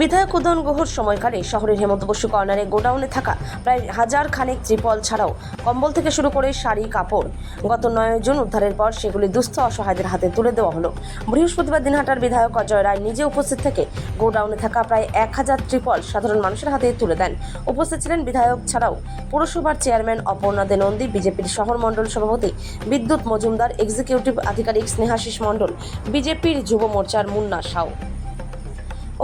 বিধায়ক উদয়ন গুহর সময়কালে শহরের হেমন্ত বসু কর্নারে গোডাউনে থাকা প্রায় 1000 খানেক ত্রিপল ছাড়াও কম্বল থেকে শুরু করে শাড়ি কাপড় গত 9 জুন উদ্ধারের পর সেগুলি দুস্থ অসহায়দের হাতে তুলে দেওয়া হলো। বৃহস্পতিবার দিনহাটার বিধায়ক অজয় রায় নিজে উপস্থিত থেকে গোডাউনে থাকা প্রায় 1000 ত্রিপল সাধারণ মানুষের হাতে তুলে দেন। উপস্থিত ছিলেন বিধায়ক ছাড়াও পুরসভার চেয়ারম্যান অপর্ণা দে নন্দী, বিজেপির শহর মণ্ডল সভাপতি বিদ্যুৎ মজুমদার, এক্সিকিউটিভ আধিকারিক স্নেহাশিস মণ্ডল, বিজেপির যুব মোর্চার মুন্না সাউ।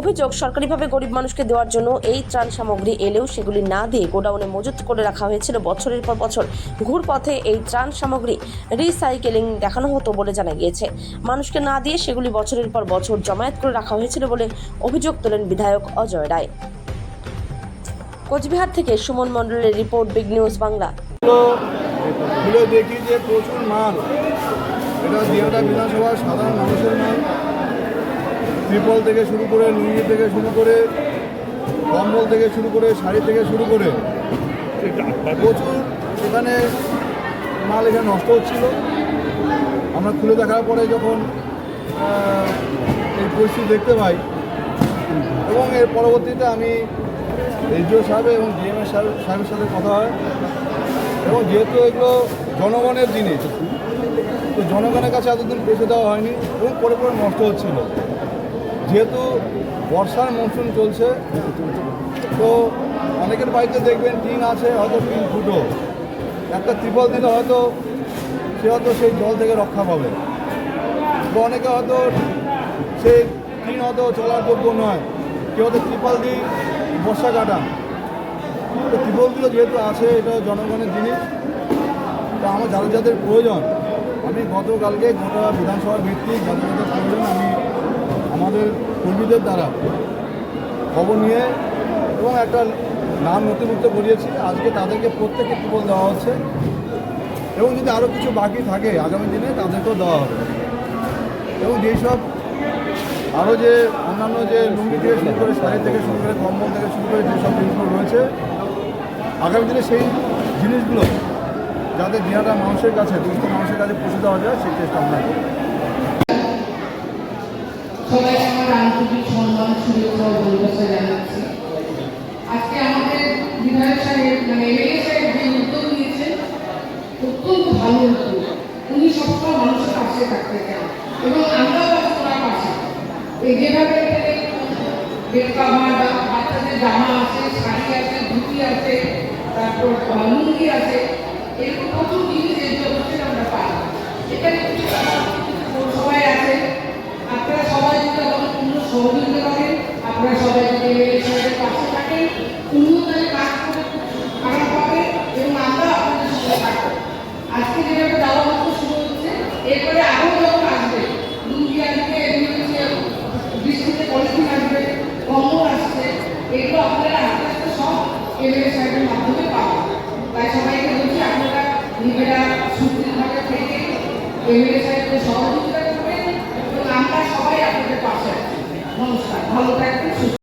অভিযোগ, সরকারিভাবে গরিব মানুষকে দেওয়ার জন্য এই ত্রাণ সামগ্রী এলেও সেগুলি না দিয়ে গোডাউনে মজুত করে রাখা হয়েছিল। বছরের পর বছর ঘুরপথে এই ত্রাণ সামগ্রী রিসাইকেলিং দেখানো হতো বলে জানা গিয়েছে। মানুষকে না দিয়ে সেগুলি বছরের পর বছর জমায়েত করে রাখা হয়েছিল বলে অভিযোগ তোলেন বিধায়ক অজয় রায়। কোচবিহার থেকে সুমন মণ্ডলের রিপোর্ট, বিগ নিউজ বাংলা। দেখি যে প্রচুর মাল, এটা দিনহাটা বিধানসভার সাধারণ মানুষের মাল। ত্রিপল থেকে শুরু করে, লুঙ্গি থেকে শুরু করে, কম্বল থেকে শুরু করে, শাড়ি থেকে শুরু করে প্রচুর এখানে মাল এখানে নষ্ট হচ্ছিল। আমরা খুলে দেখার পরে যখন এই পরিস্থিতি দেখতে পাই এবং এর পরবর্তীতে আমি এসডিও সাহেব এবং ডিএমএ সাহেবের সাথে কথা হয় এবং যেহেতু এগুলো জনগণের জিনিস, তো জনগণের কাছে এতদিন পৌঁছে দেওয়া হয়নি এবং পরে পরে নষ্ট হচ্ছিল। যেহেতু বর্ষার মৌসুম চলছে, তো অনেকের বাড়িতে দেখবেন টিন আছে, হয়তো টিন ফুটো, একটা ত্রিপল দিলে হয়তো সেই জল থেকে রক্ষা পাবে। তো অনেকে হয়তো সেই টিন হয়তো চলার যোগ্য নয়, কেউ হয়তো ত্রিপল দিয়ে বর্ষা কাটান। তো ত্রিপলগুলো যেহেতু আছে, এটা জনগণের জিনিস, তো আমার যাদের প্রয়োজন, আমি গতকালকে গোটা বিধানসভা ভিত্তিক যাদের প্রয়োজন আমি আমাদের কর্মীদের দ্বারা খবর নিয়ে এবং একটা নাম নথিভুক্ত করিয়েছি। আজকে তাদেরকে প্রত্যেকে ত্রিপল দেওয়া হচ্ছে এবং যদি আরও কিছু বাকি থাকে আগামী দিনে তাদেরকেও দেওয়া হবে। এবং যেসব আরও যে অন্যান্য যে লুঙ্গি থেকে শুরু করে, শাড়ি থেকে শুরু করে, কম্বল থেকে শুরু করে যেসব জিনিসগুলো রয়েছে, আগামী দিনে সেই জিনিসগুলো যাতে দিনহাটা মানুষের কাছে, দুস্থ মানুষের কাছে পৌঁছে দেওয়া যায়, সেই চেষ্টা আমরা করি। সবাই আমার আন্তরিক সম্মান শুভেচ্ছা ও ভালোবাসা জানাচ্ছি। আজকে আমাদের বিধায়ক সাহেব এমএলএ সাহেব যে উদ্যোগ নিয়েছেন, অত্যন্ত ভালো উদ্যোগ। উনি সবসময় মানুষের পাশে থাকতে চান এবং আমরাও ওনার পাশে। এই যেভাবে এখানে বেড কাভার বা বাচ্চাদের জামা আছে, শাড়ি আছে, ধুতি আছে, তারপর লুঙ্গি আছে, এরকম প্রচুর জিনিস এই জগতের আমরা পাই। এখানে সবাই আছে, আপনারা সবাই যদি আমাদের পূর্ণ সহযোগিতা করেন, আপনারা সবাই যদি এমএলএ সাহেবের পাশে থাকেন, উন্নয়নের কাজ করে খারাপ পাবে এবং আমরা আপনাদের সঙ্গে থাকবো। আজকে যেভাবে দেওয়া হচ্ছে শুরু হচ্ছে, এরপরে আরও যখন আসবে, লুঙ্গি আসবে, বৃষ্টিতে পলিথিন আসবে, কম্বল আসছে, এগুলো আপনারা আস্তে আস্তে সব এমএলএ সাহেবের মাধ্যমে পাবেন। তাই সবাইকে বলছি, আপনারা নিজেরা সুস্থভাবে থেকে এমএলএ সাহেবকে সহযোগিতা করবেন এবং আমরা সবাই আপনাদের পাশে আছি। নমস্কার, ভালো থাকবেন।